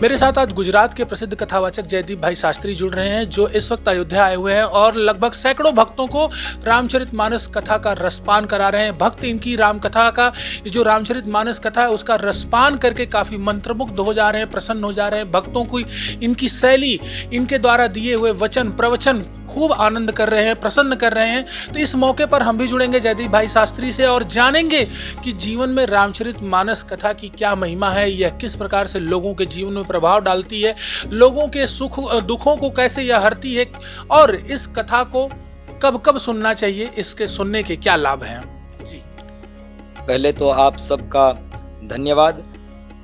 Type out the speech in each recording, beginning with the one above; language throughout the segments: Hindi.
मेरे साथ आज गुजरात के प्रसिद्ध कथावाचक जयदीप भाई शास्त्री जुड़ रहे हैं, जो इस वक्त अयोध्या आए हुए हैं और लगभग सैकड़ों भक्तों को रामचरितमानस कथा का रसपान करा रहे हैं। भक्त इनकी राम कथा का, जो रामचरितमानस कथा है उसका रसपान करके काफी मंत्रमुग्ध हो जा रहे हैं, प्रसन्न हो जा रहे हैं। भक्तों को इनकी शैली, इनके द्वारा दिए हुए वचन प्रवचन खूब आनंद कर रहे हैं, प्रसन्न कर रहे हैं। तो इस मौके पर हम भी जुड़ेंगे जयदीप भाई शास्त्री से और जानेंगे कि जीवन में रामचरितमानस कथा की क्या महिमा है, यह किस प्रकार से लोगों के जीवन में प्रभाव डालती है, लोगों के सुख दुखों को कैसे यह हरती है और इस कथा को कब कब सुनना चाहिए, इसके सुनने के क्या लाभ हैं। जी, पहले तो आप सबका धन्यवाद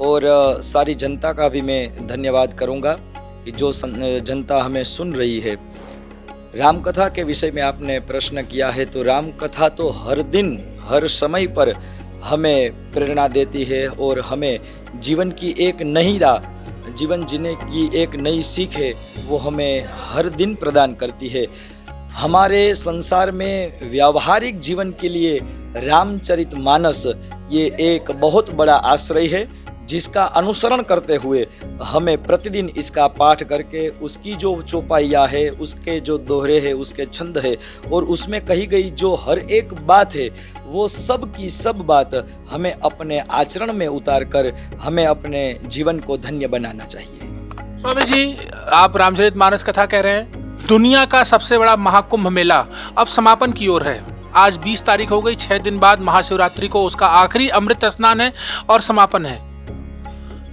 और सारी जनता का भी मैं धन्यवाद करूंगा कि जो जनता हमें सुन रही है। राम कथा के विषय में आपने प्रश्न किया है, तो राम कथा तो हर दिन हर समय पर हमें प्रेरणा देती है और हमें जीवन की एक नई राह, जीवन जीने की एक नई सीख है, वो हमें हर दिन प्रदान करती है। हमारे संसार में व्यावहारिक जीवन के लिए रामचरितमानस ये एक बहुत बड़ा आश्रय है, जिसका अनुसरण करते हुए हमें प्रतिदिन इसका पाठ करके उसकी जो चौपाइयाँ है, उसके जो दोहरे हैं, उसके छंद है और उसमें कही गई जो हर एक बात है, वो सब की सब बात हमें अपने आचरण में उतार कर हमें अपने जीवन को धन्य बनाना चाहिए। स्वामी जी, आप रामचरितमानस कथा कह रहे हैं, दुनिया का सबसे बड़ा महाकुंभ मेला अब समापन की ओर है। आज 20 तारीख हो गई, 6 दिन बाद महाशिवरात्रि को उसका आखिरी अमृत स्नान है और समापन है।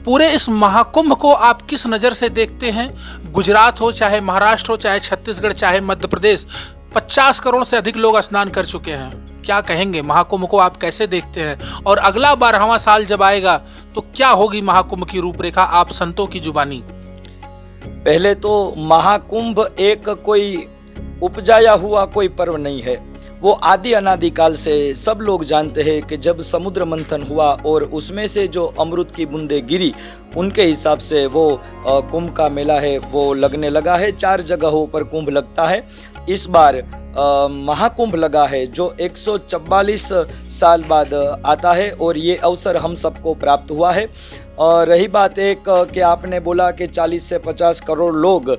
पूरे इस महाकुंभ को आप किस नज़र से देखते हैं? गुजरात हो, चाहे महाराष्ट्र हो, चाहे छत्तीसगढ़, चाहे मध्य प्रदेश, 50 करोड़ से अधिक लोग स्नान कर चुके हैं। क्या कहेंगे, महाकुंभ को आप कैसे देखते हैं? और अगला 12वां साल जब आएगा तो क्या होगी महाकुंभ की रूपरेखा, आप संतों की जुबानी? पहले तो महाकुंभ एक कोई उपजाया हुआ कोई पर्व नहीं है, वो आदि अनादि काल से सब लोग जानते हैं कि जब समुद्र मंथन हुआ और उसमें से जो अमृत की बूंदें गिरी, उनके हिसाब से वो कुंभ का मेला है वो लगने लगा है। 4 जगहों पर कुंभ लगता है। इस बार महाकुंभ लगा है जो 144 साल बाद आता है और ये अवसर हम सबको प्राप्त हुआ है। और रही बात एक कि आपने बोला कि 40 से 50 करोड़ लोग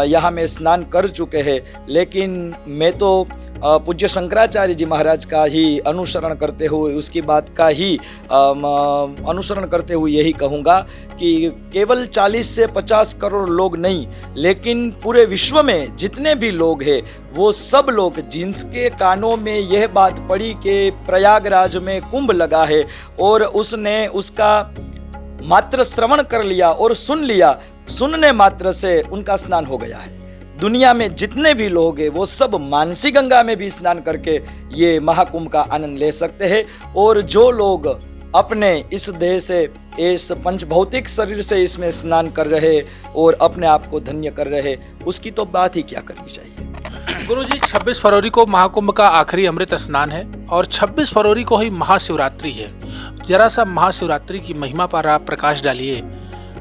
यहाँ में स्नान कर चुके हैं, लेकिन मैं तो पूज्य शंकराचार्य जी महाराज का ही अनुसरण करते हुए, उसकी बात का ही अनुसरण करते हुए यही कहूँगा कि केवल 40 से 50 करोड़ लोग नहीं, लेकिन पूरे विश्व में जितने भी लोग हैं वो सब लोग जिनके कानों में यह बात पड़ी कि प्रयागराज में कुंभ लगा है और उसने उसका मात्र श्रवण कर लिया और सुन लिया, सुनने मात्र से उनका स्नान हो गया है। दुनिया में जितने भी लोग हैं वो सब मानसी गंगा में भी स्नान करके ये महाकुंभ का आनंद ले सकते हैं। और जो लोग अपने इस देह से, इस पंचभौतिक शरीर से इसमें स्नान कर रहे और अपने आप को धन्य कर रहे, उसकी तो बात ही क्या करनी चाहिए। गुरुजी, 26 फरवरी को महाकुंभ का आखिरी अमृत स्नान है और 26 फरवरी को ही महाशिवरात्रि है। जरा सा महाशिवरात्रि की महिमा पर आप प्रकाश डालिए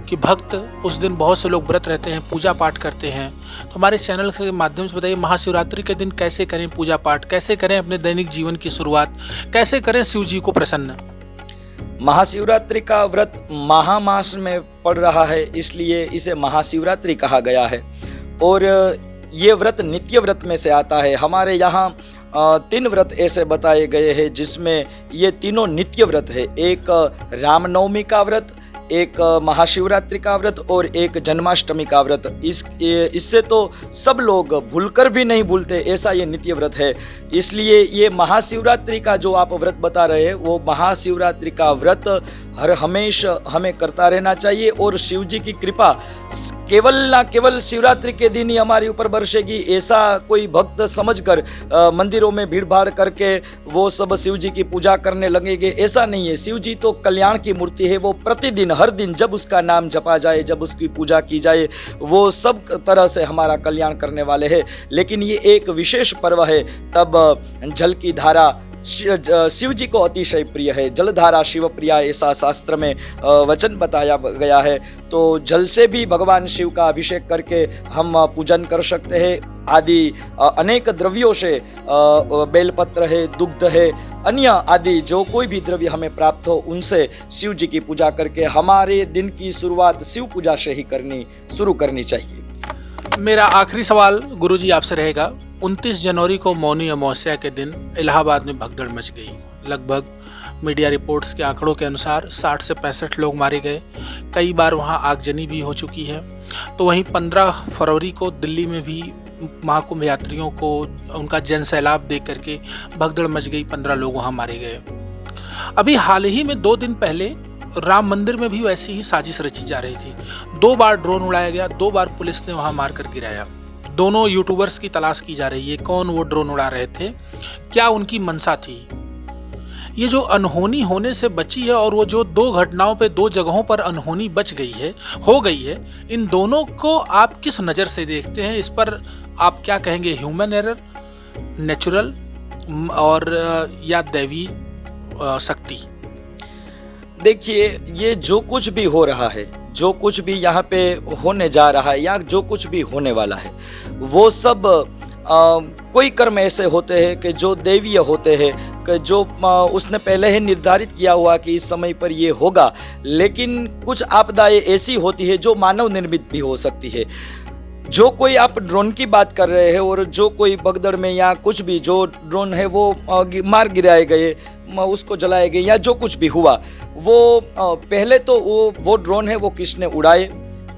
कि भक्त उस दिन बहुत से लोग व्रत रहते हैं, पूजा पाठ करते हैं। तो हमारे चैनल के माध्यम से बताइए, महाशिवरात्रि के दिन कैसे करें पूजा पाठ, कैसे करें अपने दैनिक जीवन की शुरुआत, कैसे करें शिव जी को प्रसन्न। महाशिवरात्रि का व्रत महामास में पड़ रहा है, इसलिए इसे महाशिवरात्रि कहा गया है। और ये व्रत नित्य व्रत में से आता है। हमारे यहाँ 3 व्रत ऐसे बताए गए हैं जिसमें ये तीनों नित्य व्रत है। एक रामनवमी का व्रत, एक महाशिवरात्रि का व्रत और एक जन्माष्टमी का व्रत। इससे तो सब लोग भूलकर भी नहीं भूलते, ऐसा ये नित्य व्रत है। इसलिए ये महाशिवरात्रि का जो आप व्रत बता रहे हैं, वो महाशिवरात्रि का व्रत हर हमेशा हमें करता रहना चाहिए। और शिव जी की कृपा केवल ना केवल शिवरात्रि के दिन ही हमारे ऊपर बरसेगी, ऐसा कोई भक्त समझकर मंदिरों में भीड़ भाड़ करके वो सब शिव जी की पूजा करने लगेंगे, ऐसा नहीं है। शिव जी तो कल्याण की मूर्ति है, वो प्रतिदिन हर दिन जब उसका नाम जपा जाए, जब उसकी पूजा की जाए, वो सब तरह से हमारा कल्याण करने वाले हैं। लेकिन ये एक विशेष पर्व है, तब जल की धारा शिव जी को अतिशय प्रिय है। जलधारा शिव प्रिया, ऐसा शास्त्र में वचन बताया गया है। तो जल से भी भगवान शिव का अभिषेक करके हम पूजन कर सकते हैं। आदि अनेक द्रव्यों से, बेलपत्र है, दुग्ध है, अन्य आदि जो कोई भी द्रव्य हमें प्राप्त हो उनसे शिव जी की पूजा करके हमारे दिन की शुरुआत शिव पूजा से ही शुरू करनी चाहिए। मेरा आखिरी सवाल गुरुजी आपसे रहेगा। 29 जनवरी को मौनी अमावस्या के दिन इलाहाबाद में भगदड़ मच गई। लगभग मीडिया रिपोर्ट्स के आंकड़ों के अनुसार 60 से 65 लोग मारे गए। कई बार वहां आगजनी भी हो चुकी है। तो वहीं 15 फरवरी को दिल्ली में भी महाकुंभ यात्रियों को उनका जन सैलाब देख करके भगदड़ मच गई, 15 लोग वहां मारे गए। अभी हाल ही में 2 दिन पहले राम मंदिर में भी वैसी ही साजिश रची जा रही थी। 2 बार ड्रोन उड़ाया गया, 2 बार पुलिस ने वहां मारकर गिराया। दोनों यूट्यूबर्स की तलाश की जा रही है, कौन वो ड्रोन उड़ा रहे थे, क्या उनकी मंशा थी। ये जो अनहोनी होने से बची है और वो जो 2 घटनाओं पे 2 जगहों पर अनहोनी हो गई है, इन दोनों को आप किस नज़र से देखते हैं? इस पर आप क्या कहेंगे? ह्यूमन एरर, नेचुरल और या दैवी शक्ति? देखिए, ये जो कुछ भी हो रहा है, जो कुछ भी यहाँ पे होने जा रहा है या जो कुछ भी होने वाला है, वो सब कोई कर्म ऐसे होते हैं कि जो दैवीय होते हैं, कि जो उसने पहले ही निर्धारित किया हुआ कि इस समय पर ये होगा। लेकिन कुछ आपदाएं ऐसी होती है जो मानव निर्मित भी हो सकती है। जो कोई आप ड्रोन की बात कर रहे हैं और जो कोई भगदड़ में या कुछ भी जो ड्रोन है वो मार गिराए गए, उसको जलाए गए या जो कुछ भी हुआ, वो पहले तो वो ड्रोन है वो किसने उड़ाए,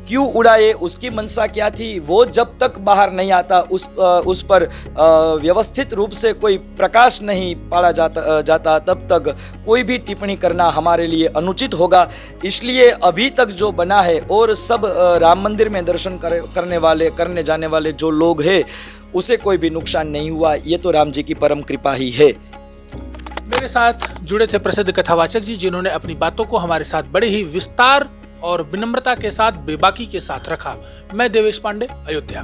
क्यों उड़ाए, उसकी मंशा क्या थी, वो जब तक बाहर नहीं आता उस पर व्यवस्थित रूप से कोई प्रकाश नहीं पाड़ा जाता तब तक कोई भी टिप्पणी करना हमारे लिए अनुचित होगा। इसलिए अभी तक जो बना है और सब राम मंदिर में दर्शन करने जाने वाले जो लोग हैं उसे कोई भी नुकसान नहीं हुआ। ये तो राम जी की परम कृपा ही है। मेरे साथ जुड़े थे प्रसिद्ध कथावाचक जी, जिन्होंने अपनी बातों को हमारे साथ बड़े ही विस्तार और विनम्रता के साथ, बेबाकी के साथ रखा। मैं देवेश पांडे, अयोध्या।